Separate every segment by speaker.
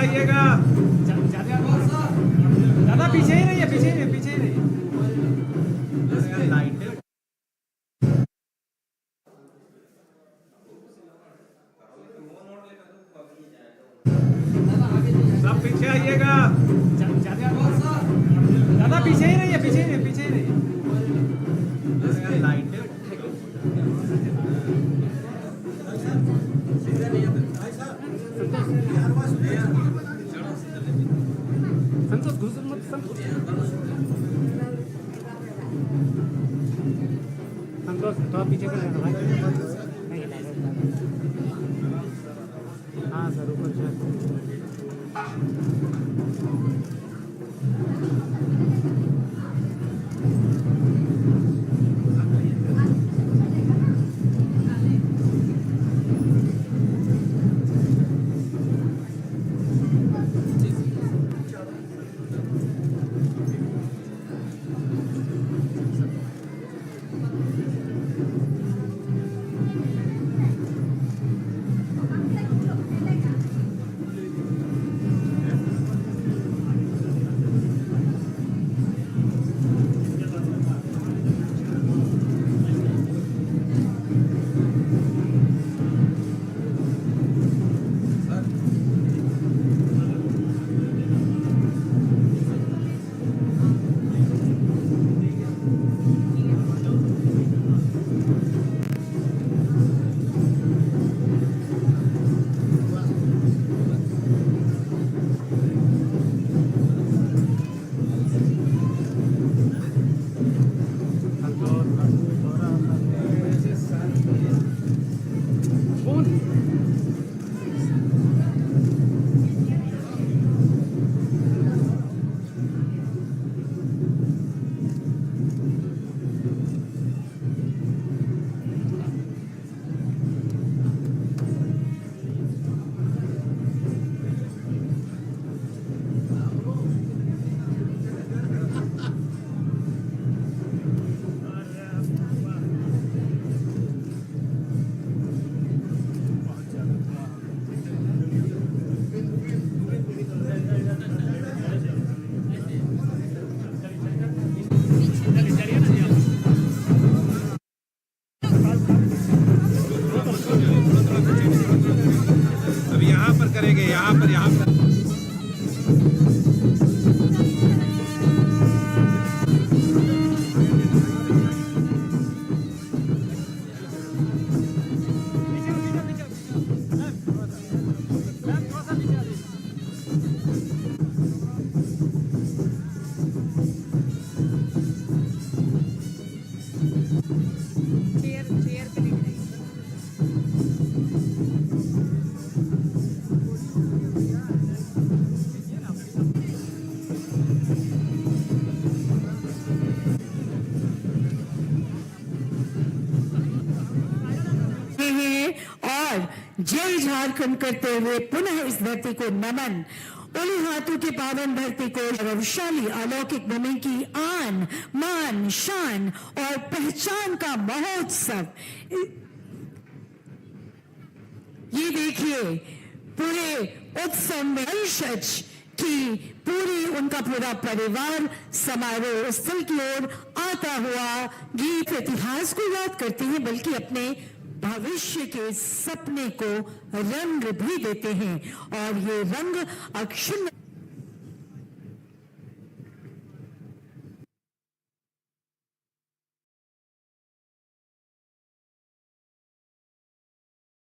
Speaker 1: आइएगा।
Speaker 2: ज्यादा पीछे ही रहिए, पीछे ही रहिए।
Speaker 1: लाइट सब पीछे आइएगा।
Speaker 2: ज्यादा पीछे ही रहिए, पीछे ही रहिए।
Speaker 1: लाइट
Speaker 2: संतोष घुस मत, संतोष थोड़ा पीछे कर लेना भाई। नहीं हाँ सर, ऊपर सर।
Speaker 1: अभी यहाँ पर करेंगे, यहाँ पर
Speaker 3: जय झारखंड करते हुए पुनः इस धरती को नमन। उन्हीं हाथों की पावन धरती को गौरवशाली अलौकिक भूमि की आन मान शान और पहचान का महोत्सव। ये देखिए पूरे उत्सव में अंशज की उनका पूरा परिवार समारोह स्थल की ओर आता हुआ गीत इतिहास को याद करते हैं, बल्कि अपने भविष्य के सपने को रंग भी देते हैं। और ये रंग अक्षुण्ण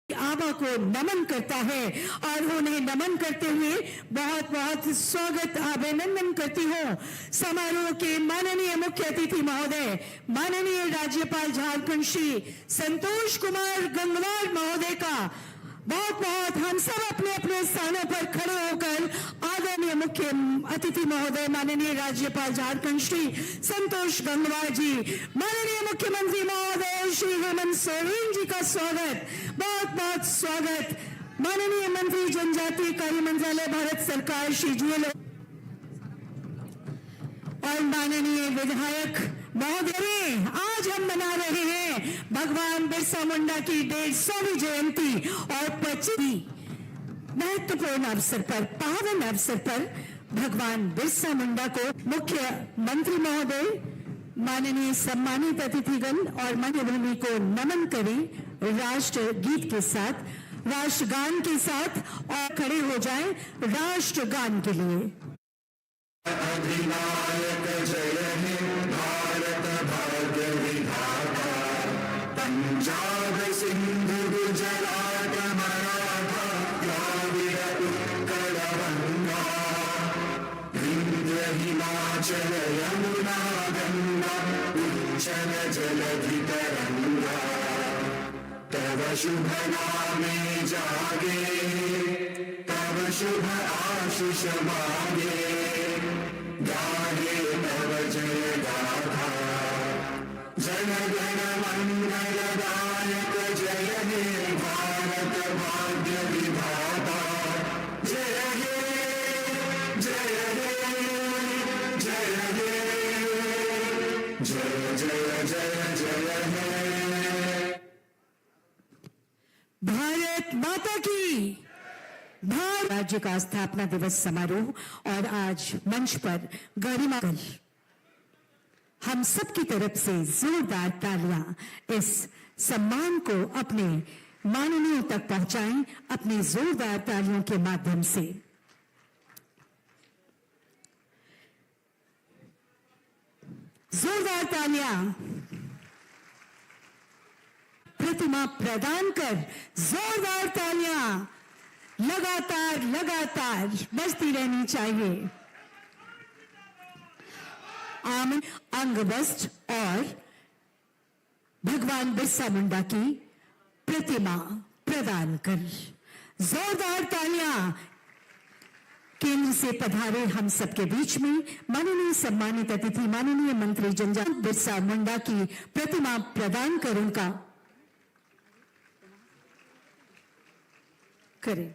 Speaker 3: आबा को नमन करता है और उन्हें नमन करते हुए बहुत बहुत स्वागत अभिनंदन करती हूँ समारोह के माननीय मुख्य अतिथि महोदय, माननीय राज्यपाल झारखंड श्री संतोष कुमार गंगवार महोदय का। बहुत बहुत हम सब अपने अपने स्थानों पर खड़े होकर आदरणीय मुख्य अतिथि महोदय माननीय राज्यपाल झारखंड श्री संतोष गंगवार जी, माननीय मुख्यमंत्री महोदय श्री हेमंत सोरेन जी का स्वागत, बहुत बहुत स्वागत। माननीय मंत्री जनजातीय कार्य मंत्रालय भारत सरकार श्री जुएल और माननीय विधायक महोदय, आज हम मना रहे हैं भगवान बिरसा मुंडा की 150वीं जयंती और 25वीं महत्वपूर्ण अवसर पर, पावन अवसर पर भगवान बिरसा मुंडा को मुख्य मंत्री महोदय, माननीय सम्मानित अतिथिगण और मान्यभूमि को नमन करें राष्ट्र गीत के साथ, राष्ट्रगान के साथ, और खड़े हो जाएं राष्ट्रगान के लिए।
Speaker 4: अधिनायक जय हे भारत भाग्य विधाता, पंजाब सिंधु गुजरात मराठा द्राविड़ उत्कल गंगा, विंध्य हिमाचल यमुना गंगा, उच्चल जलधि तरंगा, तव शुभ नामे जागे, तव शुभ आशीष मांगे, गाहे तव जय गाथा, जन गण मंगलदायक जय हे भारत भाग्य विधाता, जय हे जय हे जय हे जय जय जय जय हे।
Speaker 3: भारत माता की, भारत राज्य का स्थापना दिवस समारोह और आज मंच पर गरिमा, हम सबकी तरफ से जोरदार तालियां इस सम्मान को अपने माननीयों तक पहुंचाएं, अपनी जोरदार तालियों के माध्यम से। जोरदार तालियां प्रतिमा प्रदान कर, जोरदार तालियां लगातार लगातार बजती रहनी चाहिए। आमन अंगवस्त्र और भगवान बिरसा मुंडा की प्रतिमा प्रदान कर, जोरदार तालियां। केंद्र से पधारे हम सबके बीच में माननीय सम्मानित अतिथि, माननीय मंत्री जनजाति बिरसा मुंडा की प्रतिमा प्रदान कर उनका करें।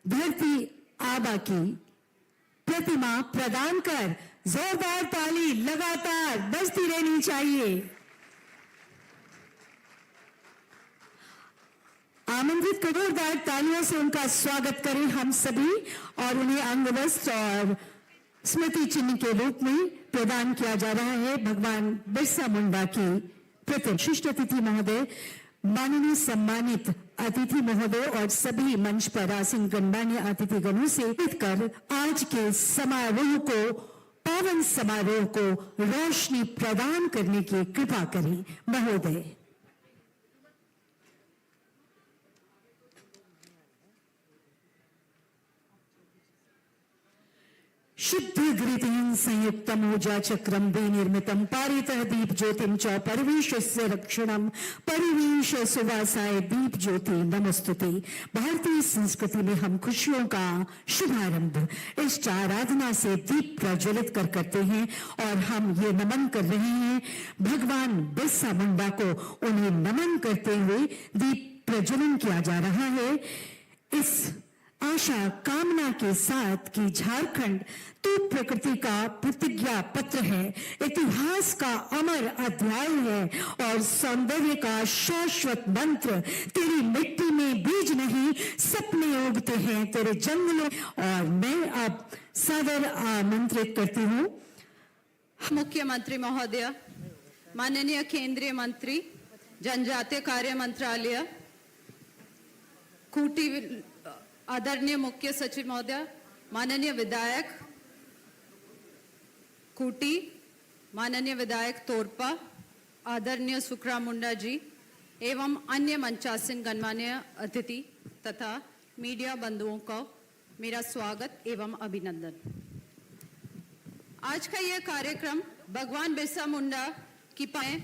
Speaker 3: धरती आबा की प्रतिमा प्रदान कर, जोरदार ताली लगातार बजती रहनी चाहिए। आमंत्रित जोरदार तालियों से उनका स्वागत करें हम सभी और उन्हें अंगवस्त्र और स्मृति चिन्ह के रूप में प्रदान किया जा रहा है भगवान बिरसा मुंडा की प्रतिमा। विशिष्ट अतिथि महोदय, माननीय सम्मानित अतिथि महोदय और सभी मंच पर आसीन गणमान्य अतिथिगणों से कर आज के समारोह को, पावन समारोह को रोशनी प्रदान करने की कृपा करें महोदय। शुद्ध घृतेन संयुक्तम ऊर्जा चक्रम विनिर्मितम पारितः दीप ज्योतिम च परिवेशस्य रक्षणम परिवेश सुवासाय दीप ज्योति नमस्तुते। भारतीय संस्कृति में हम खुशियों का शुभारंभ इष्ट आराधना से दीप प्रज्वलित कर करते हैं और हम ये नमन कर रहे हैं भगवान बिरसा मुंडा को। उन्हें नमन करते हुए दीप प्रज्वलन किया जा रहा है इस आशा कामना के साथ कि झारखंड तो प्रकृति का प्रतिज्ञा पत्र है, इतिहास का अमर अध्याय है और सौंदर्य का शाश्वत मंत्र। तेरी मिट्टी में बीज नहीं सपने उगते हैं तेरे जंगलों। और मैं अब सादर आमंत्रित करती हूँ
Speaker 5: मुख्यमंत्री महोदय, माननीय केंद्रीय मंत्री, जनजातीय कार्य मंत्रालय, खूंटी आदरणीय मुख्य सचिव महोदय, माननीय विधायक खूंटी, माननीय विधायक तोरपा, आदरणीय सुखराम मुंडा जी एवं अन्य मंचासीन गणमान्य अतिथि तथा मीडिया बंधुओं को मेरा स्वागत एवं अभिनंदन। आज का यह कार्यक्रम भगवान बिरसा मुंडा की पाए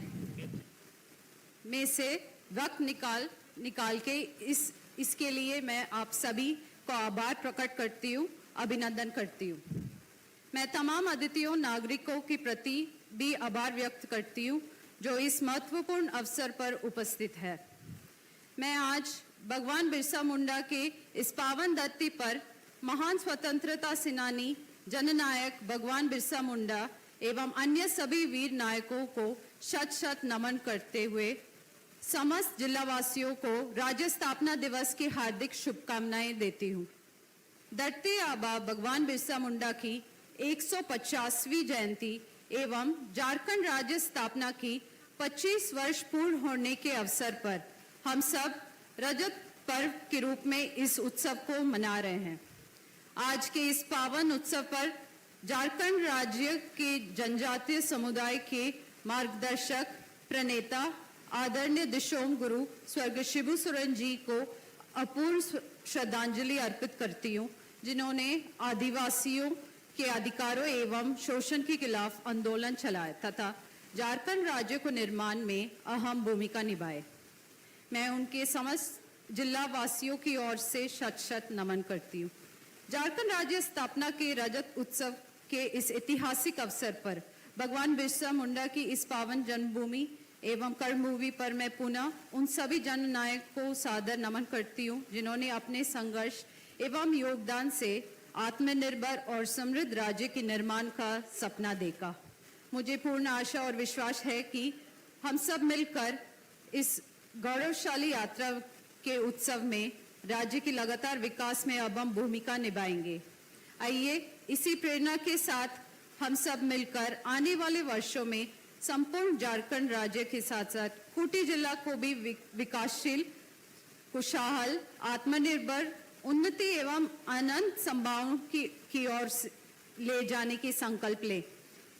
Speaker 5: में से वक्त निकाल के इसके लिए मैं आप सभी को आभार प्रकट करती हूँ, अभिनंदन करती हूँ। मैं तमाम अतिथियों नागरिकों के प्रति भी आभार व्यक्त करती हूँ जो इस महत्वपूर्ण अवसर पर उपस्थित है। मैं आज भगवान बिरसा मुंडा के इस पावन धरती पर महान स्वतंत्रता सेनानी जननायक भगवान बिरसा मुंडा एवं अन्य सभी वीर नायकों को शत शत नमन करते हुए समस्त जिलावासियों को राज्य स्थापना दिवस की हार्दिक शुभकामनाएं देती हूं। धरती आबा भगवान बिरसा मुंडा की 150वीं जयंती एवं झारखंड राज्य स्थापना की 25 वर्ष पूर्ण होने के अवसर पर हम सब रजत पर्व के रूप में इस उत्सव को मना रहे हैं। आज के इस पावन उत्सव पर झारखंड राज्य के जनजातीय समुदाय के मार्गदर्शक प्रणेता आदरणीय दिशोम गुरु स्वर्गीय शिबू सोरेन जी को अपूर्व श्रद्धांजलि अर्पित करती हूँ, जिन्होंने आदिवासियों के अधिकारों एवं शोषण के खिलाफ आंदोलन चलाया तथा झारखंड राज्य को निर्माण में अहम भूमिका निभाए। मैं उनके समस्त जिला वासियों की ओर से शत शत नमन करती हूँ। झारखंड राज्य स्थापना के रजत उत्सव के इस ऐतिहासिक अवसर पर भगवान बिरसा मुंडा की इस पावन जन्मभूमि एवं कर्मभूमि पर मैं पुनः उन सभी जननायक को सादर नमन करती हूँ, जिन्होंने अपने संघर्ष एवं योगदान से आत्मनिर्भर और समृद्ध राज्य के निर्माण का सपना देखा। मुझे पूर्ण आशा और विश्वास है कि हम सब मिलकर इस गौरवशाली यात्रा के उत्सव में राज्य के लगातार विकास में अहम भूमिका निभाएंगे। आइए इसी प्रेरणा के साथ हम सब मिलकर आने वाले वर्षों में संपूर्ण झारखंड राज्य के साथ साथ खूंटी जिला को भी विकासशील, खुशहाल, आत्मनिर्भर, उन्नति एवं अनंत संभावनाओं की ओर ले जाने की संकल्प ले।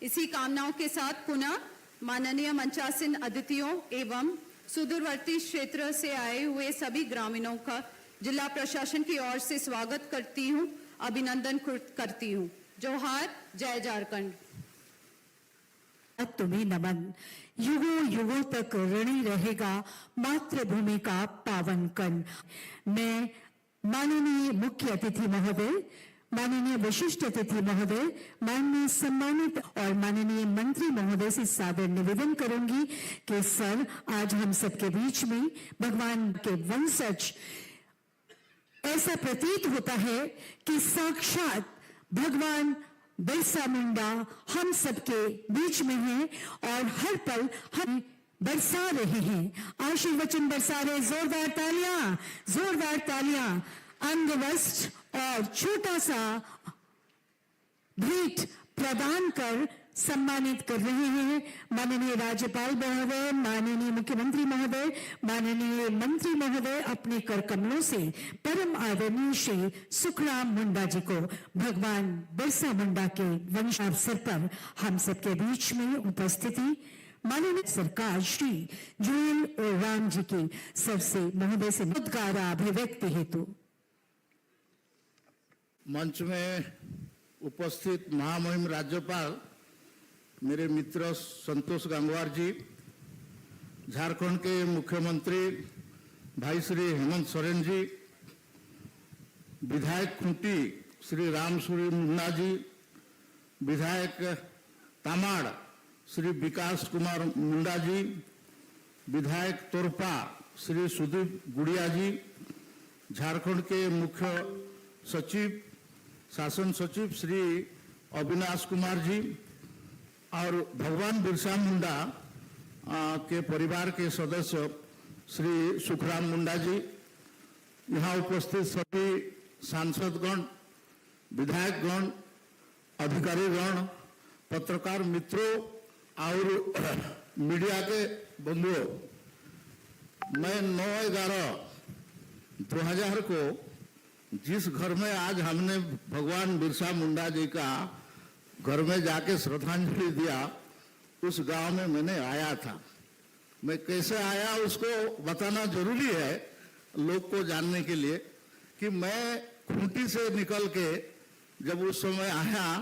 Speaker 5: इसी कामनाओं के साथ पुनः माननीय मंचासीन अतिथियों एवं सुदूरवर्ती क्षेत्र से आए हुए सभी ग्रामीणों का जिला प्रशासन की ओर से स्वागत करती हूं, अभिनंदन करती हूं। जोहार, जय झारखंड।
Speaker 3: तुम्हें नमन। युगों युगों तक ऋणी रहेगा मातृभूमि का पावन कण। मैं माननीय मुख्य अतिथि महोदय, माननीय विशिष्ट अतिथि महोदय, माननीय सम्मानित और माननीय मंत्री महोदय से सादर निवेदन करूंगी कि सर, आज हम सबके बीच में भगवान के वंशज, ऐसा प्रतीत होता है कि साक्षात भगवान बिरसा मुंडा हम सबके बीच में हैं और हर पल हम बरसा रहे हैं, आशीर्वचन बरसा रहे। जोरदार तालियां, जोरदार तालियां। अंगवस्त्र और छोटा सा भेंट प्रदान कर सम्मानित कर रहे हैं माननीय राज्यपाल महोदय, माननीय मुख्यमंत्री महोदय, माननीय मंत्री महोदय अपने कर कमलों से परम आदरणीय श्री सुखराम मुंडा जी को भगवान बिरसा मुंडा के वंशावसर पर हम सबके बीच में उपस्थिति माननीय सरकार श्री जुएल राम जी की सबसे महोदय से उद्गार अभिव्यक्ति हेतु
Speaker 6: मंच में उपस्थित महामहिम राज्यपाल मेरे मित्र संतोष गंगवार जी, झारखंड के मुख्यमंत्री भाई श्री हेमंत सोरेन जी, विधायक खूंटी श्री रामसूरी मुन्ना जी, विधायक तामाड़ श्री विकास कुमार मुंडा जी, विधायक तोरपा श्री सुदीप गुड़िया जी, झारखंड के मुख्य सचिव शासन सचिव श्री अविनाश कुमार जी और भगवान बिरसा मुंडा के परिवार के सदस्य श्री सुखराम मुंडा जी, यहाँ उपस्थित सभी सांसदगण, विधायकगण, अधिकारीगण, पत्रकार मित्रों और मीडिया के बंधुओं, मैं 9/11/2000 को जिस घर में आज हमने भगवान बिरसा मुंडा जी का घर में जाके श्रद्धांजलि दिया, उस गांव में मैंने आया था। मैं कैसे आया उसको बताना जरूरी है लोग को जानने के लिए कि मैं खूंटी से निकल के जब उस समय आया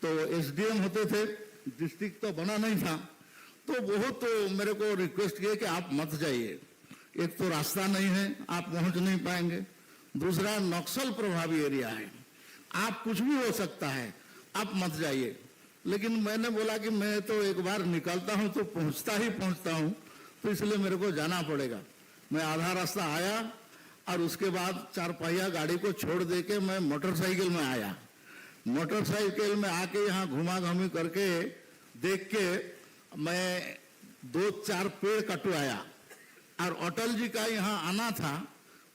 Speaker 6: तो एसडीएम होते थे, डिस्ट्रिक्ट तो बना नहीं था, तो बहुत मेरे को रिक्वेस्ट किए कि आप मत जाइए, एक तो रास्ता नहीं है, आप पहुंच नहीं पाएंगे, दूसरा नक्सल प्रभावी एरिया है, आप कुछ भी हो सकता है, आप मत जाइए। लेकिन मैंने बोला कि मैं तो एक बार निकलता हूं तो पहुंचता हूं, तो इसलिए मेरे को जाना पड़ेगा। मैं आधा रास्ता आया और उसके बाद 4 पहिया गाड़ी को छोड़ दे के मैं मोटरसाइकिल में आया। मोटरसाइकिल में आके यहाँ घुमा घूमी करके देख के मैं 2-4 पेड़ कटवाया और अटल जी का यहाँ आना था,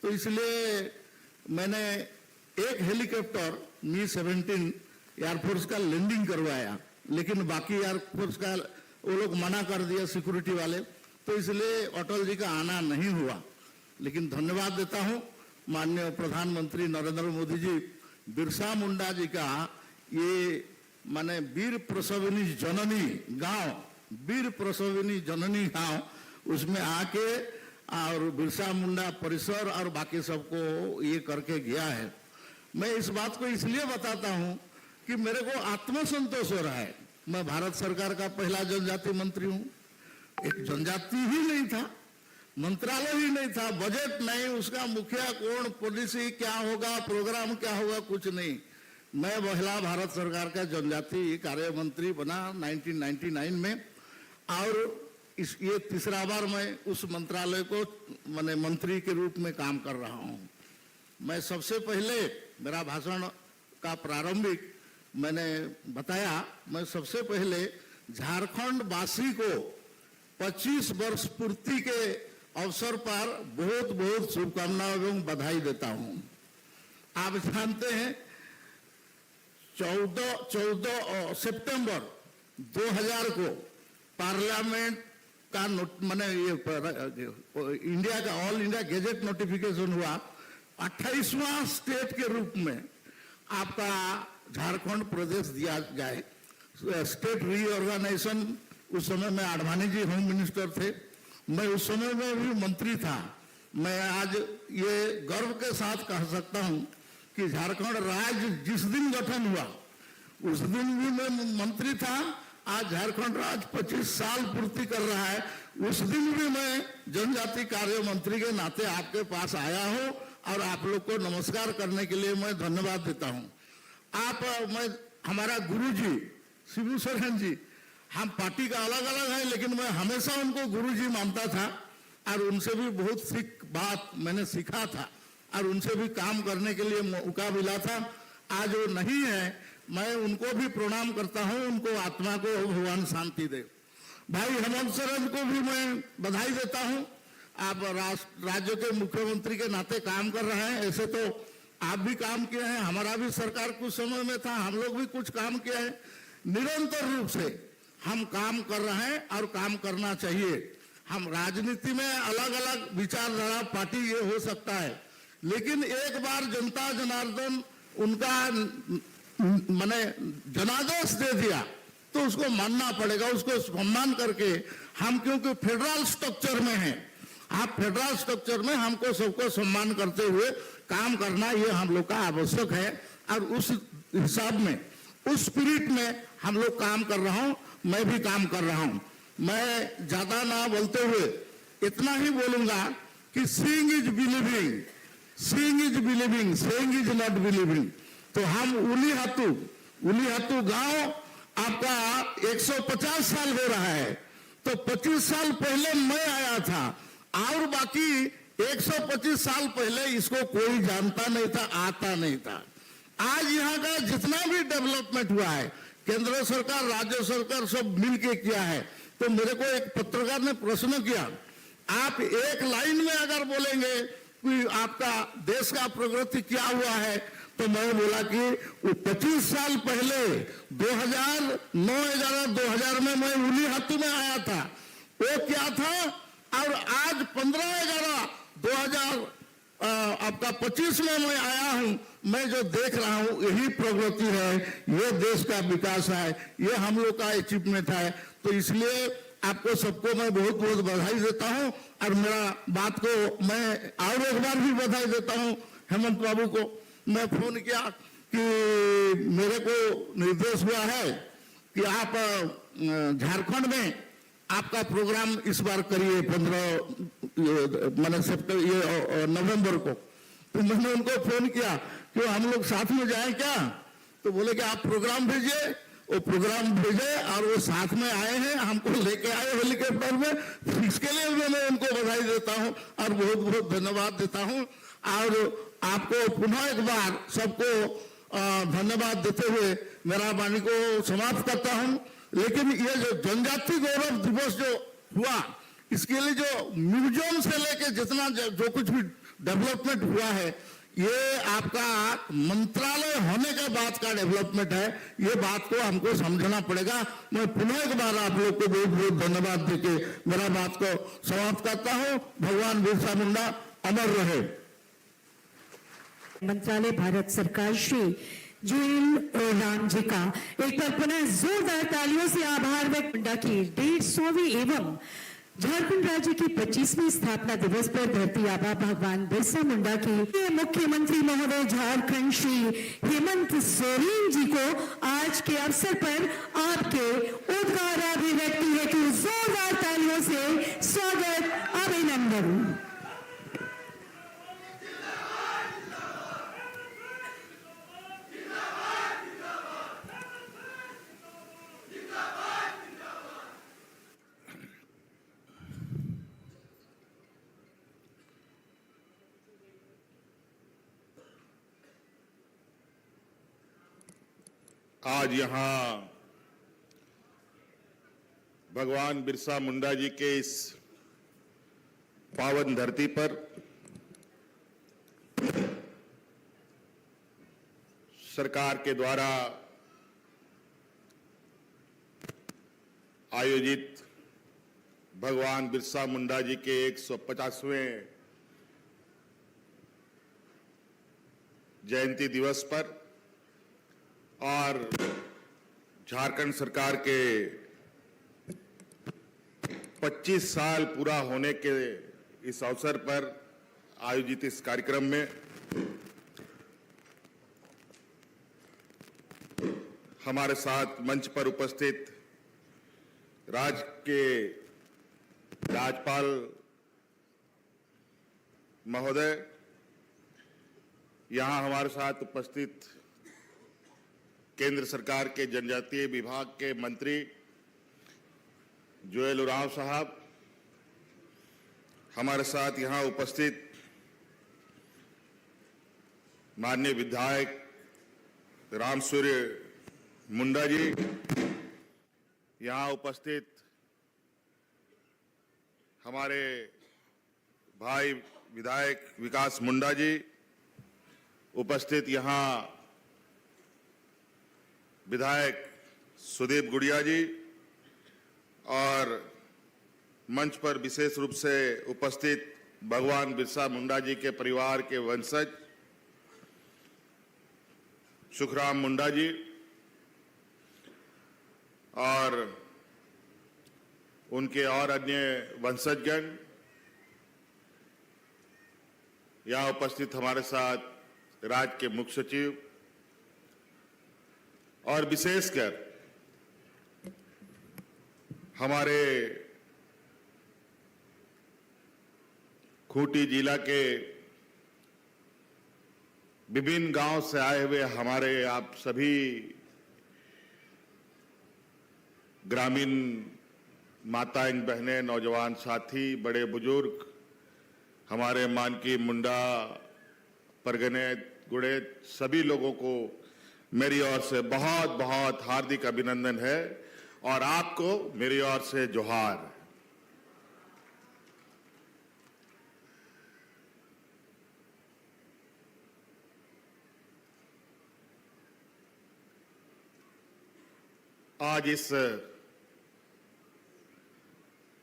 Speaker 6: तो इसलिए मैंने एक हेलीकॉप्टर Mi-17 एयरफोर्स का लैंडिंग करवाया, लेकिन बाकी एयरफोर्स का वो लोग मना कर दिया सिक्योरिटी वाले, तो इसलिए अटल जी का आना नहीं हुआ। लेकिन धन्यवाद देता हूँ माननीय प्रधानमंत्री नरेंद्र मोदी जी, बिरसा मुंडा जी का ये माने वीर प्रसविनी जननी गांव, वीर प्रसविनी जननी गांव, उसमें आके और बिरसा मुंडा परिसर और बाकी सबको ये करके गया है। मैं इस बात को इसलिए बताता हूँ कि मेरे को आत्मसंतोष हो रहा है। मैं भारत सरकार का पहला जनजाति मंत्री हूँ। एक जनजाति ही नहीं था, मंत्रालय ही नहीं था, बजट नहीं, उसका मुखिया कौन, पॉलिसी क्या होगा, प्रोग्राम क्या होगा, कुछ नहीं। मैं पहला भारत सरकार का जनजाति कार्य मंत्री बना 1999 में, और ये तीसरा बार मैं उस मंत्रालय को मैंने मंत्री के रूप में काम कर रहा हूँ। मैं सबसे पहले मेरा भाषण का प्रारंभिक मैंने बताया, मैं सबसे पहले झारखंड वासी को 25 वर्ष पूर्ति के अवसर पर बहुत बहुत शुभकामनाएं एवं बधाई देता हूं। आप जानते हैं 14 सितंबर 2000 को पार्लियामेंट का मैंने ये इंडिया का ऑल इंडिया गैजेट नोटिफिकेशन हुआ, 28वां स्टेट के रूप में आपका झारखंड प्रदेश दिया जाए। स्टेट रीऑर्गेनाइजेशन, उस समय में आडवाणी जी होम मिनिस्टर थे, मैं उस समय में भी मंत्री था। मैं आज ये गर्व के साथ कह सकता हूं कि झारखंड राज्य जिस दिन गठन हुआ उस दिन भी मैं मंत्री था। आज झारखंड राज्य 25 साल पूर्ति कर रहा है, उस दिन भी मैं जनजाति कार्य मंत्री के नाते आपके पास आया हूं और आप लोग को नमस्कार करने के लिए मैं धन्यवाद देता हूं। मैं हमारा गुरुजी शिबू सोरेन जी, हम पार्टी का अलग अलग है, लेकिन मैं हमेशा उनको गुरुजी मानता था और उनसे भी बहुत बात मैंने सीखा था और उनसे भी काम करने के लिए मौका मिला था। आज वो नहीं है, मैं उनको भी प्रणाम करता हूं, उनको आत्मा को भगवान शांति दे। भाई हेमंत सोरेन को भी मैं बधाई देता हूं, आप राज्य के मुख्यमंत्री के नाते काम कर रहे हैं। ऐसे तो आप भी काम किए हैं, हमारा भी सरकार कुछ समय में था, हम लोग भी कुछ काम किए हैं। निरंतर रूप से हम काम कर रहे हैं और काम करना चाहिए। हम राजनीति में अलग अलग विचारधारा पार्टी ये हो सकता है, लेकिन एक बार जनता जनार्दन उनका माने जनादेश दे दिया तो उसको मानना पड़ेगा, उसको सम्मान करके हम, क्योंकि फेडरल स्ट्रक्चर में हैं, आप फेडरल स्ट्रक्चर में हमको सबको सम्मान करते हुए काम करना ये हम लोग का आवश्यक है। और उस हिसाब में, उस स्पिरिट में हम लोग काम कर रहा हूं, मैं भी काम कर रहा हूं। मैं ज्यादा ना बोलते हुए इतना ही बोलूंगा कि seeing is believing, seeing is believing, saying is not believing. तो हम उलीहातू गांव आपका 150 साल हो रहा है, तो 25 साल पहले मैं आया था और बाकी 125 साल पहले इसको कोई जानता नहीं था, आता नहीं था। आज यहाँ का जितना भी डेवलपमेंट हुआ है, केंद्र सरकार राज्य सरकार सब मिलके किया है। तो मेरे को एक पत्रकार ने प्रश्न किया, आप एक लाइन में अगर बोलेंगे कि आपका देश का प्रगति क्या हुआ है, तो मैं बोला कि 25 साल पहले 2009-11-2000 में मैं उलीहातू में आया था, वो क्या था, और आज 15-11-2000 आपका 25 में मैं आया हूं, मैं जो देख रहा हूं यही प्रगति है, ये देश का विकास है, ये हम लोग का अचीवमेंट है। तो इसलिए आपको सबको मैं बहुत बहुत बधाई देता हूं और मेरा बात को मैं और एक बार भी बधाई देता हूं हेमंत बाबू को। मैं फोन किया कि मेरे को निर्देश हुआ है कि आप झारखंड में आपका प्रोग्राम इस बार करिए 15 नवंबर को। तो मैंने उनको फोन किया कि हम लोग साथ में जाएं क्या, तो बोले कि आप प्रोग्राम भेजिए। वो प्रोग्राम भेजे और वो साथ में आए हैं, हमको लेके आए हेलीकॉप्टर में। इसके लिए मैं उनको बधाई देता हूं और बहुत बहुत धन्यवाद देता हूं। और आपको पुनः एक बार सबको धन्यवाद देते हुए मेरा वाणी को समाप्त करता हूं। लेकिन ये जो जनजाति गौरव दिवस जो हुआ, इसके लिए जो म्यूजियम से लेके जितना जो कुछ भी डेवलपमेंट हुआ है, ये आपका मंत्रालय होने के बाद का डेवलपमेंट है। ये बात को हमको समझना पड़ेगा। मैं पुनः एक बार आप लोग को बहुत बहुत धन्यवाद देके मेरा बात को समाप्त करता हूं। भगवान बिरसा मुंडा अमर रहे।
Speaker 3: मंत्रालय भारत सरकार श्री जुएल राम जी का एक बार पुनः जोरदार तालियों से आभार व्यक्त। मुंडा की 150वीं एवं झारखंड राज्य की 25वीं स्थापना दिवस पर धरती आबा भगवान बिरसा मुंडा की मुख्यमंत्री महोदय झारखंड श्री हेमंत सोरेन जी को आज के अवसर पर आपके उद्गार अभिव्यक्ति हेतु जोरदार तालियों से स्वागत अभिनंदन।
Speaker 7: आज यहाँ भगवान बिरसा मुंडा जी के इस पावन धरती पर सरकार के द्वारा आयोजित भगवान बिरसा मुंडा जी के 150वें जयंती दिवस पर और झारखंड सरकार के 25 साल पूरा होने के इस अवसर पर आयोजित इस कार्यक्रम में हमारे साथ मंच पर उपस्थित राज्य के राज्यपाल महोदय, यहाँ हमारे साथ उपस्थित केंद्र सरकार के जनजातीय विभाग के मंत्री जुएल राम साहब, हमारे साथ यहाँ उपस्थित माननीय विधायक रामसूर्य मुंडा जी, यहाँ उपस्थित हमारे भाई विधायक विकास मुंडा जी, उपस्थित यहाँ विधायक सुदीप गुड़िया जी और मंच पर विशेष रूप से उपस्थित भगवान बिरसा मुंडा जी के परिवार के वंशज सुखराम मुंडा जी और उनके और अन्य वंशजगण, यहाँ उपस्थित हमारे साथ राज्य के मुख्य सचिव और विशेषकर हमारे खूंटी जिला के विभिन्न गांव से आए हुए हमारे आप सभी ग्रामीण माताएं, बहनें, नौजवान साथी, बड़े बुजुर्ग, हमारे मानकी, मुंडा, परगने, गुड़े, सभी लोगों को मेरी ओर से बहुत बहुत हार्दिक अभिनंदन है और आपको मेरी ओर से जोहार। आज इस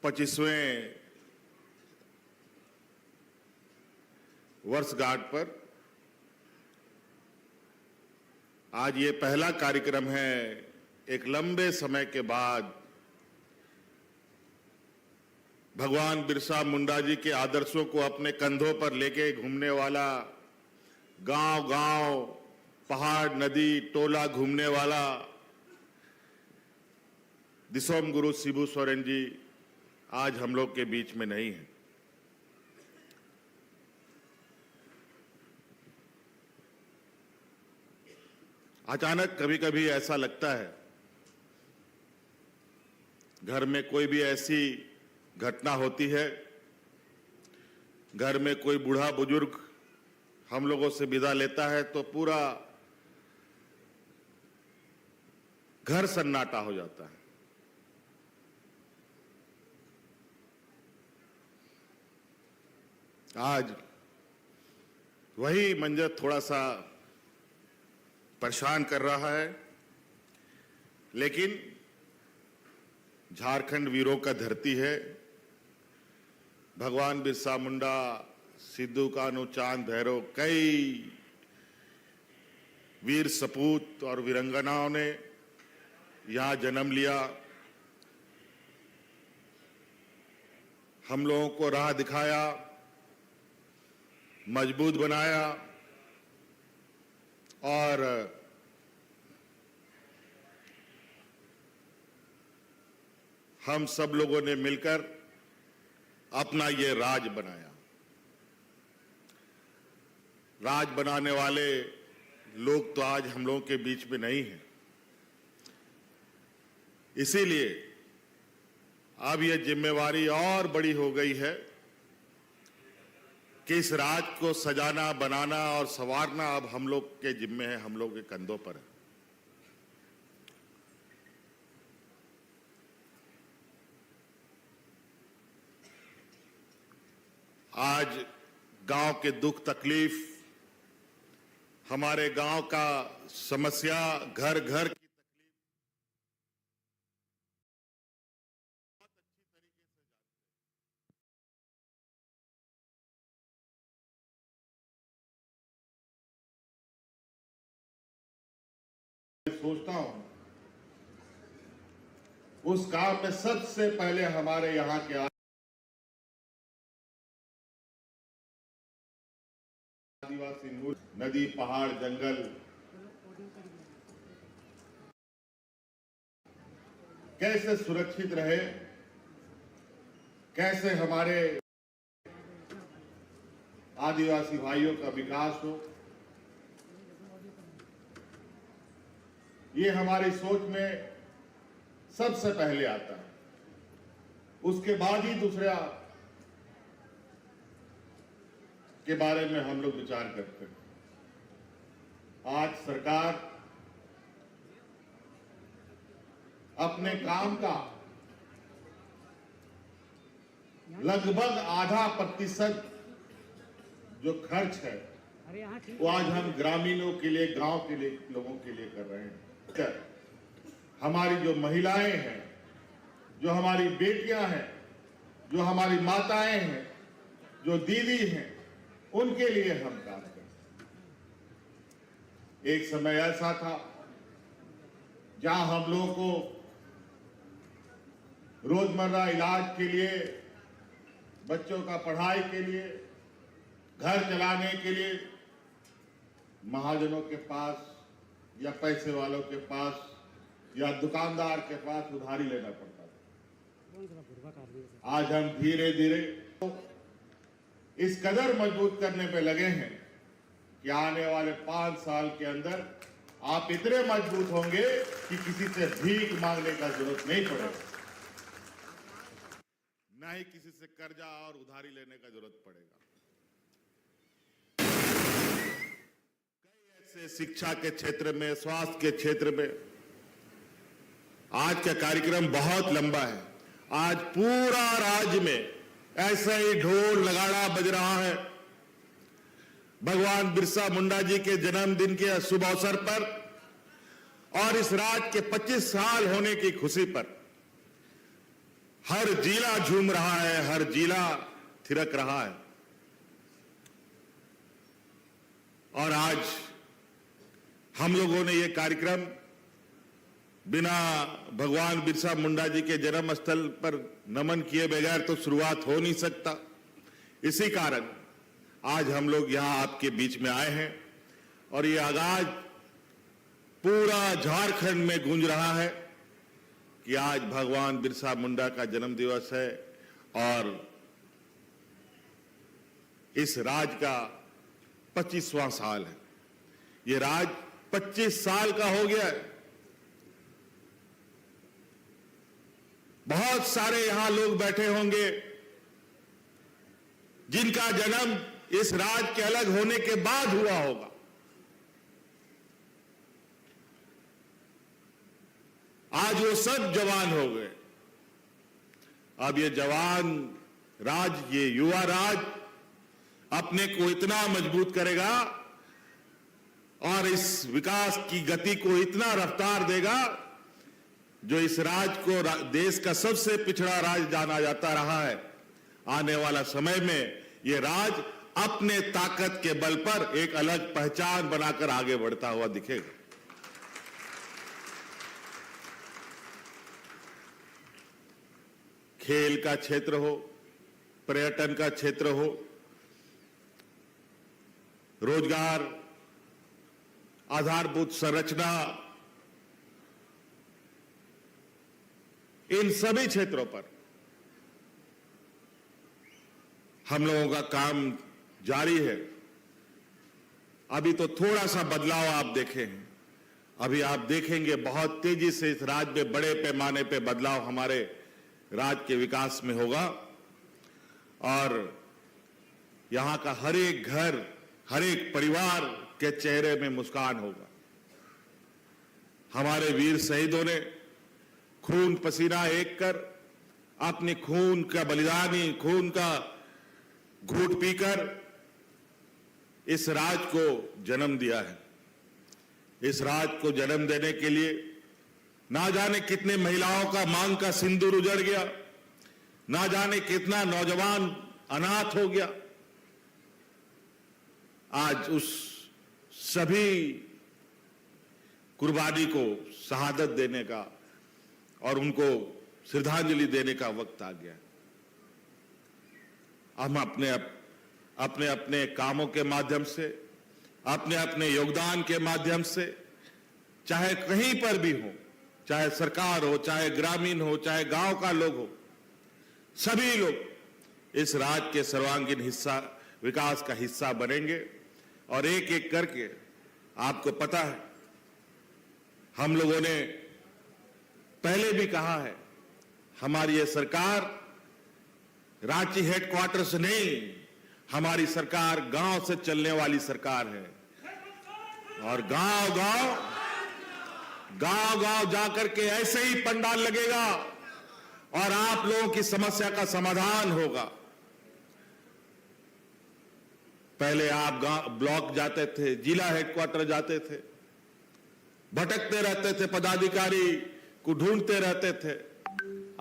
Speaker 7: 25वें वर्षगांठ पर आज ये पहला कार्यक्रम है एक लंबे समय के बाद भगवान बिरसा मुंडा जी के आदर्शों को अपने कंधों पर लेके घूमने वाला, गांव-गांव, पहाड़, नदी, टोला घूमने वाला दिसोम गुरु शिबू सोरेन जी आज हम लोग के बीच में नहीं है। अचानक कभी कभी ऐसा लगता है घर में कोई भी ऐसी घटना होती है, घर में कोई बूढ़ा बुजुर्ग हम लोगों से विदा लेता है तो पूरा घर सन्नाटा हो जाता है। आज वही मंजर थोड़ा सा परेशान कर रहा है, लेकिन झारखंड वीरों का धरती है। भगवान बिरसा मुंडा, सिद्धू कान्हू, चांद भैरव, कई वीर सपूत और वीरंगनाओं ने यहां जन्म लिया, हम लोगों को राह दिखाया, मजबूत बनाया और हम सब लोगों ने मिलकर अपना ये राज बनाया। राज बनाने वाले लोग तो आज हम लोगों के बीच में नहीं हैं, इसीलिए अब यह जिम्मेवारी और बड़ी हो गई है कि इस राज को सजाना, बनाना और संवारना अब हम लोग के जिम्मे है, हम लोग के कंधों पर है। आज गांव के दुख तकलीफ, हमारे गांव का समस्या, घर घर की सोचता हूं उस काम में सबसे पहले हमारे यहां के आदिवासी मूल, नदी, पहाड़, जंगल कैसे सुरक्षित रहे, कैसे हमारे आदिवासी भाइयों का विकास हो, ये हमारी सोच में सबसे पहले आता है। उसके बाद ही दूसरा के बारे में हम लोग विचार करते हैं। आज सरकार अपने काम का लगभग आधा प्रतिशत जो खर्च है
Speaker 2: अरे यहाँ ठीक
Speaker 7: वो आज हम ग्रामीणों के लिए, गांव के लिए, लोगों के लिए कर रहे हैं। हमारी जो महिलाएं हैं, जो हमारी बेटियां हैं, जो हमारी माताएं हैं, जो दीदी हैं, उनके लिए हम काम करते हैं। एक समय ऐसा था जहां हम लोगों को रोजमर्रा इलाज के लिए, बच्चों का पढ़ाई के लिए, घर चलाने के लिए महाजनों के पास या पैसे वालों के पास या दुकानदार के पास उधारी लेना पड़ता था। आज हम धीरे धीरे इस कदर मजबूत करने पे लगे हैं कि आने वाले 5 साल के अंदर आप इतने मजबूत होंगे कि किसी से भीख मांगने का जरूरत नहीं पड़ेगा, ना ही किसी से कर्जा और उधारी लेने का जरूरत पड़ेगा। कई ऐसे शिक्षा के क्षेत्र में, स्वास्थ्य के क्षेत्र में आज का कार्यक्रम बहुत लंबा है। आज पूरा राज्य में ऐसा ही ढोल नगाड़ा बज रहा है। भगवान बिरसा मुंडा जी के जन्मदिन के शुभ अवसर पर और इस राज्य के 25 साल होने की खुशी पर हर जिला झूम रहा है, हर जिला थिरक रहा है। और आज हम लोगों ने ये कार्यक्रम बिना भगवान बिरसा मुंडा जी के जन्म स्थल पर नमन किए बगैर तो शुरुआत हो नहीं सकता। इसी कारण आज हम लोग यहां आपके बीच में आए हैं और ये आगाज पूरा झारखंड में गूंज रहा है कि आज भगवान बिरसा मुंडा का जन्म दिवस है और इस राज का 25वां साल है। ये राज 25 साल का हो गया है। बहुत सारे यहां लोग बैठे होंगे जिनका जन्म इस राज्य के अलग होने के बाद हुआ होगा। आज वो सब जवान हो गए। अब ये जवान राज, ये युवा राज अपने को इतना मजबूत करेगा और इस विकास की गति को इतना रफ्तार देगा जो इस राज्य को देश का सबसे पिछड़ा राज्य जाना जाता रहा है। आने वाला समय में ये राज्य अपने ताकत के बल पर एक अलग पहचान बनाकर आगे बढ़ता हुआ दिखेगा। खेल का क्षेत्र हो, पर्यटन का क्षेत्र हो, रोजगार, आधारभूत संरचना, इन सभी क्षेत्रों पर हम लोगों का काम जारी है। अभी तो थोड़ा सा बदलाव आप देखे हैं, अभी आप देखेंगे बहुत तेजी से इस राज्य में बड़े पैमाने पे बदलाव हमारे राज्य के विकास में होगा और यहां का हर एक घर, हर एक परिवार के चेहरे में मुस्कान होगा। हमारे वीर शहीदों ने खून पसीना एक कर अपने खून का बलिदानी, खून का घूंट पीकर इस राज्य को जन्म दिया है। इस राज्य को जन्म देने के लिए ना जाने कितने महिलाओं का मांग का सिंदूर उजड़ गया, ना जाने कितना नौजवान अनाथ हो गया। आज उस सभी कुर्बानी को शहादत देने का और उनको श्रद्धांजलि देने का वक्त आ गया। हम अपने अपने कामों के माध्यम से, अपने अपने योगदान के माध्यम से, चाहे कहीं पर भी हो, चाहे सरकार हो, चाहे ग्रामीण हो, चाहे गांव का लोग हो, सभी लोग इस राज्य के सर्वांगीण हिस्सा, विकास का हिस्सा बनेंगे। और एक एक करके, आपको पता है हम लोगों ने पहले भी कहा है, हमारी ये सरकार रांची हेडक्वार्टर से नहीं, हमारी सरकार गांव से चलने वाली सरकार है। और गांव गांव जाकर के ऐसे ही पंडाल लगेगा और आप लोगों की समस्या का समाधान होगा। पहले आप ब्लॉक जाते थे, जिला हेडक्वार्टर जाते थे, भटकते रहते थे, पदाधिकारी को ढूंढते रहते थे,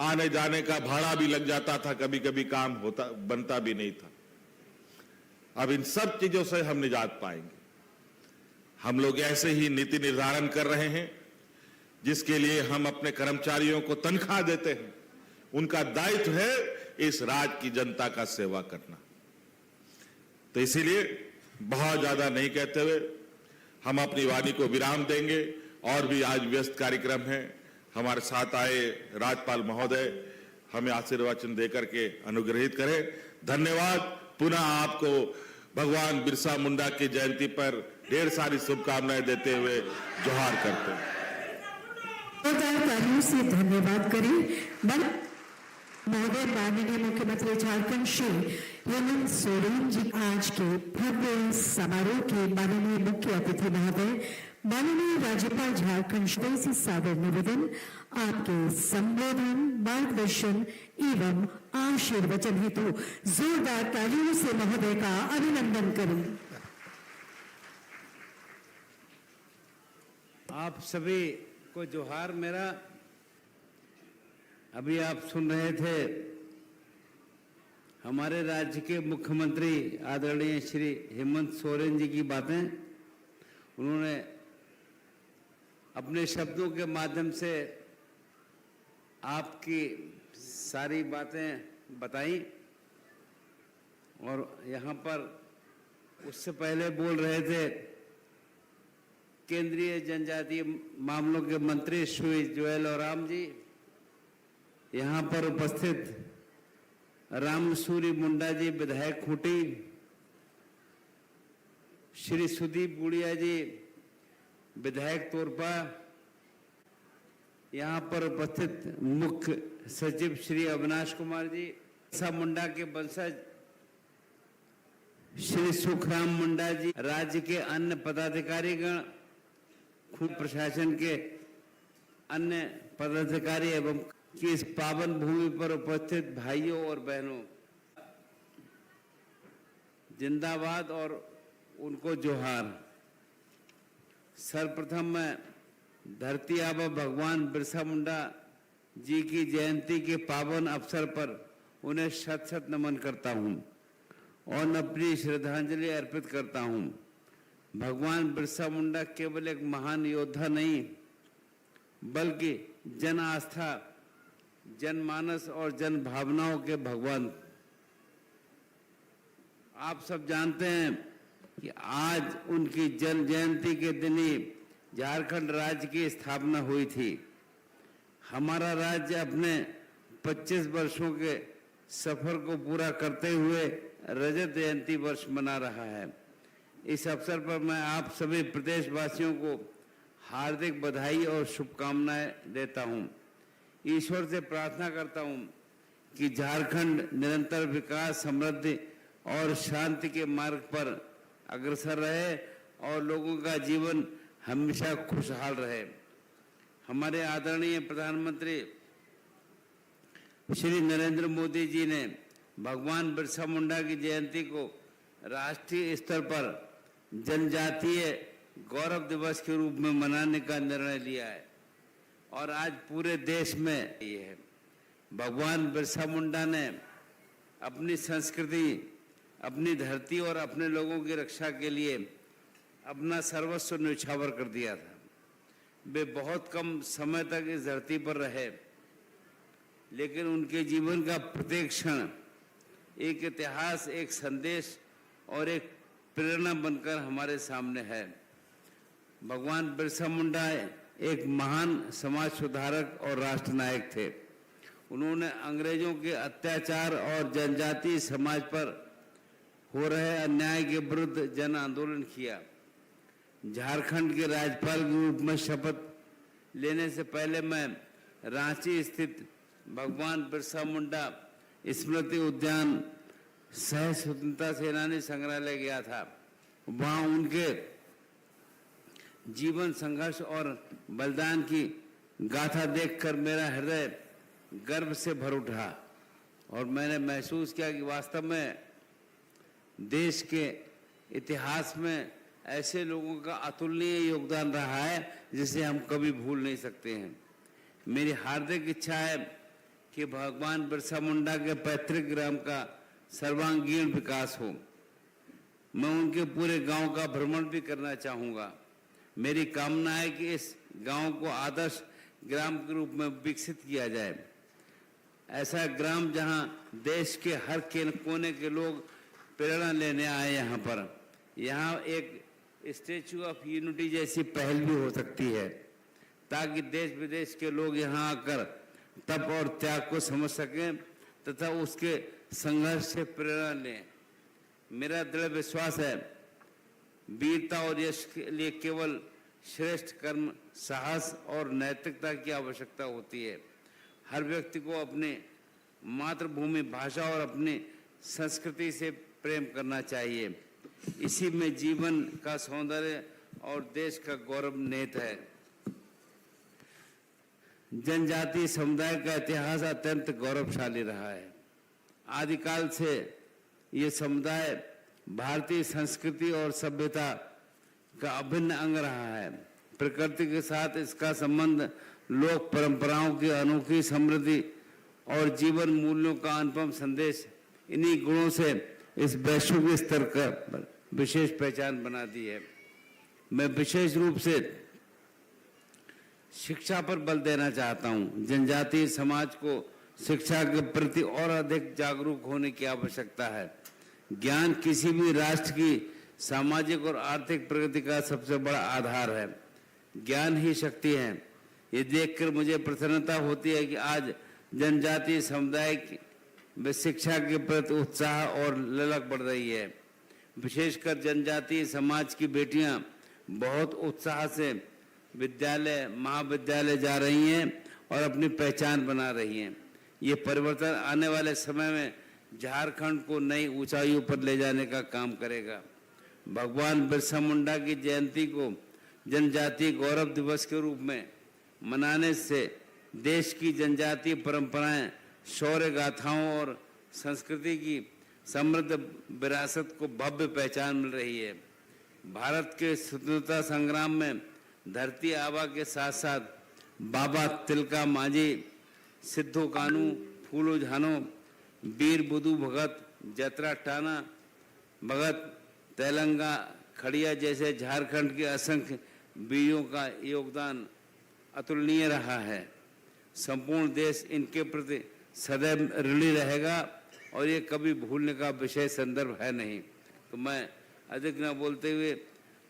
Speaker 7: आने जाने का भाड़ा भी लग जाता था, कभी कभी काम बनता भी नहीं था। अब इन सब चीजों से हम निजात पाएंगे। हम लोग ऐसे ही नीति निर्धारण कर रहे हैं जिसके लिए हम अपने कर्मचारियों को तनख्वाह देते हैं। उनका दायित्व है इस राज्य की जनता का सेवा करना। तो इसीलिए बहुत ज्यादा नहीं कहते हुए हम अपनी वाणी को विराम देंगे। और भी आज व्यस्त कार्यक्रम है। हमारे साथ आए राज्यपाल महोदय हमें आशीर्वचन देकर के अनुग्रहित करें। धन्यवाद। पुनः आपको भगवान बिरसा मुंडा की जयंती पर ढेर सारी शुभकामनाएं देते हुए जोहार करते हैं।
Speaker 3: तालियों से धन्यवाद करें महोदय। माननीय मुख्यमंत्री झारखंड श्री हेमंत सोरेन जी आज के भव्य समारोह के माननीय मुख्य अतिथि महोदय, माननीय राज्यपाल झारखंड से सादर निवेदन, आपके संबोधन, मार्गदर्शन एवं आशीर्वचन हेतु जोरदार तालियों से महोदय का अभिनंदन करें।
Speaker 2: आप सभी को जोहार मेरा। अभी आप सुन रहे थे हमारे राज्य के मुख्यमंत्री आदरणीय श्री हेमंत सोरेन जी की बातें। उन्होंने अपने शब्दों के माध्यम से आपकी सारी बातें बताई और यहाँ पर उससे पहले बोल रहे थे केंद्रीय जनजातीय मामलों के मंत्री श्री जुएल ओराम जी, यहाँ पर उपस्थित रामसूरी मुंडा जी विधायक खूंटी, श्री सुदीप गुड़िया जी विधायक तोरपा, यहाँ पर उपस्थित मुख्य सचिव श्री अविनाश कुमार जी, बिरसा मुंडा के वंशज श्री सुखराम मुंडा जी, राज्य के अन्य पदाधिकारीगण, खुद प्रशासन के अन्य पदाधिकारी एवं की इस पावन भूमि पर उपस्थित भाइयों और बहनों, जिंदाबाद और उनको जोहार। सर्वप्रथम मैं धरती आबा भगवान बिरसा मुंडा जी की जयंती के पावन अवसर पर उन्हें शत शत नमन करता हूं और अपनी श्रद्धांजलि अर्पित करता हूं। भगवान बिरसा मुंडा केवल एक महान योद्धा नहीं, बल्कि जन आस्था, जनमानस और जन भावनाओं के भगवान। आप सब जानते हैं कि आज उनकी जन्म जयंती के दिन ही झारखंड राज्य की स्थापना हुई थी। हमारा राज्य अपने 25 वर्षों के सफर को पूरा करते हुए रजत जयंती वर्ष मना रहा है। इस अवसर पर मैं आप सभी प्रदेशवासियों को हार्दिक बधाई और शुभकामनाएं देता हूं। ईश्वर से प्रार्थना करता हूं कि झारखंड निरंतर विकास, समृद्धि और शांति के मार्ग पर अग्रसर रहे और लोगों का जीवन हमेशा खुशहाल रहे। हमारे आदरणीय प्रधानमंत्री श्री नरेंद्र मोदी जी ने भगवान बिरसा मुंडा की जयंती को राष्ट्रीय स्तर पर जनजातीय गौरव दिवस के रूप में मनाने का निर्णय लिया है और आज पूरे देश में ये है। भगवान बिरसा मुंडा ने अपनी संस्कृति, अपनी धरती और अपने लोगों की रक्षा के लिए अपना सर्वस्व न्यौछावर कर दिया था। वे बहुत कम समय तक इस धरती पर रहे, लेकिन उनके जीवन का प्रत्येक क्षण एक इतिहास, एक संदेश और एक प्रेरणा बनकर हमारे सामने है। भगवान बिरसा मुंडा एक महान समाज सुधारक और राष्ट्र नायक थे। उन्होंने अंग्रेजों के अत्याचार और जनजातीय समाज पर हो रहे अन्याय के विरुद्ध जन आंदोलन किया। झारखंड के राज्यपाल के रूप में शपथ लेने से पहले मैं रांची स्थित भगवान बिरसा मुंडा स्मृति उद्यान सह स्वतंत्रता सेनानी संग्रहालय गया था। वहां उनके जीवन, संघर्ष और बलिदान की गाथा देखकर मेरा हृदय गर्व से भर उठा और मैंने महसूस किया कि वास्तव में देश के इतिहास में ऐसे लोगों का अतुलनीय योगदान रहा है जिसे हम कभी भूल नहीं सकते हैं। मेरी हार्दिक इच्छा है कि भगवान बिरसा मुंडा के पैतृक ग्राम का सर्वांगीण विकास हो। मैं उनके पूरे गांव का भ्रमण भी करना चाहूँगा। मेरी कामना है कि इस गांव को आदर्श ग्राम के रूप में विकसित किया जाए। ऐसा ग्राम जहां देश के हर कोने के लोग प्रेरणा लेने आए। यहाँ एक स्टैचू ऑफ यूनिटी जैसी पहल भी हो सकती है ताकि देश विदेश के लोग यहाँ आकर तप और त्याग को समझ सकें तथा उसके संघर्ष से प्रेरणा लें। मेरा दृढ़ विश्वास है वीरता और यश के लिए केवल श्रेष्ठ कर्म, साहस और नैतिकता की आवश्यकता होती है। हर व्यक्ति को अपने मातृभूमि, भाषा और अपनी संस्कृति से प्रेम करना चाहिए। इसी में जीवन का सौंदर्य और देश का गौरव निहित है। जनजातीय समुदाय का इतिहास अत्यंत गौरवशाली रहा है। आदिकाल से ये समुदाय भारतीय संस्कृति और सभ्यता का अभिन्न अंग रहा है। प्रकृति के साथ इसका संबंध लोक परंपराओं की अनोखी समृद्धि और जीवन मूल्यों का अनुपम संदेश, इन्हीं गुणों से इस वैश्विक स्तर का विशेष पहचान बना दी है। मैं विशेष रूप से शिक्षा पर बल देना चाहता हूं। जनजातीय समाज को शिक्षा के प्रति और अधिक जागरूक होने की आवश्यकता है। ज्ञान किसी भी राष्ट्र की सामाजिक और आर्थिक प्रगति का सबसे बड़ा आधार है। ज्ञान ही शक्ति है। ये देखकर मुझे प्रसन्नता होती है कि आज जनजातीय समुदाय में शिक्षा के प्रति उत्साह और ललक बढ़ रही है। विशेषकर जनजातीय समाज की बेटियां बहुत उत्साह से विद्यालय, महाविद्यालय जा रही हैं और अपनी पहचान बना रही हैं। ये परिवर्तन आने वाले समय में झारखंड को नई ऊंचाइयों पर ले जाने का काम करेगा। भगवान बिरसा मुंडा की जयंती को जनजातीय गौरव दिवस के रूप में मनाने से देश की जनजातीय परंपराएं, शौर्य गाथाओं और संस्कृति की समृद्ध विरासत को भव्य पहचान मिल रही है। भारत के स्वतंत्रता संग्राम में धरती आबा के साथ साथ बाबा तिलका मांझी, सिद्धू कानू, फूलो झानो, वीर बुधू भगत, जतरा टाना भगत, तेलंगा खड़िया जैसे झारखंड के असंख्य वीरों का योगदान अतुलनीय रहा है। संपूर्ण देश इनके प्रति सदैव ऋणी रहेगा और ये कभी भूलने का विषय संदर्भ है नहीं। तो मैं अधिक न बोलते हुए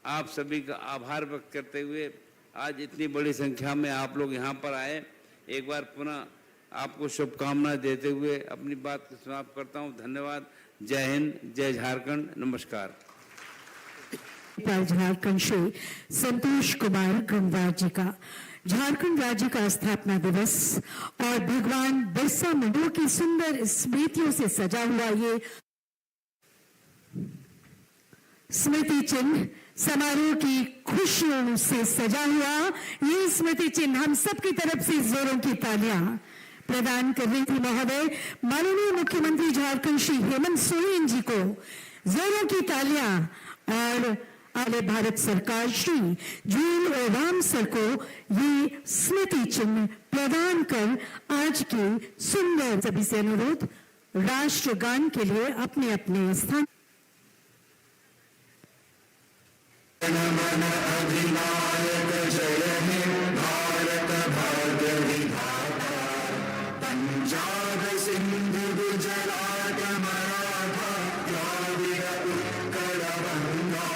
Speaker 2: आप सभी का आभार व्यक्त करते हुए आज इतनी बड़ी संख्या में आप लोग यहाँ पर आए, एक बार पुनः आपको शुभकामनाएं देते हुए अपनी बात को समाप्त करता हूँ। धन्यवाद। जय हिंद, जय झारखंड, नमस्कार।
Speaker 3: झारखंड से संतोष कुमार गंगवार जी का झारखंड राज्य का स्थापना दिवस और भगवान बिरसा मुंडा की सुंदर स्मृतियों से सजा हुआ ये स्मृति चिन्ह समारोह की खुशियों से सजा हुआ ये स्मृति चिन्ह हम सबकी तरफ से जोरों की तालियां प्रदान कर रही थी। महोदय माननीय मुख्यमंत्री झारखंड श्री हेमंत सोरेन जी को जोरों की तालियां और आले भारत सरकार श्री जूल ओराम सर को ये स्मृति चिन्ह प्रदान कर आज की सुंदर सभी से अनुरोध राष्ट्रगान के लिए अपने अपने स्थान।
Speaker 4: मन अधिनायक जय हे भारत भाग्य विधाता, पंजाब सिंधु गुजरात मराठा द्राविड़ उत्कल गंगा,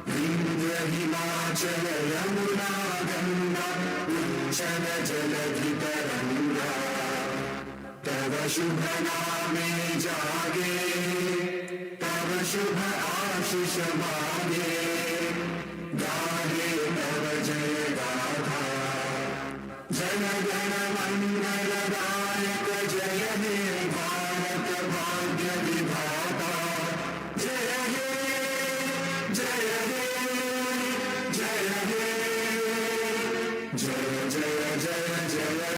Speaker 4: विंध्य हिमाचल यमुना गंगा, उच्चल जलधि तरंगा, तव शुभ नामे जागे, तव शुभ आशीष मांगे, गाहे तव जय गाथा, जन गण मंगल दायक जय हे भारत भाग्य विधाता, जय हे जय हे जय हे जय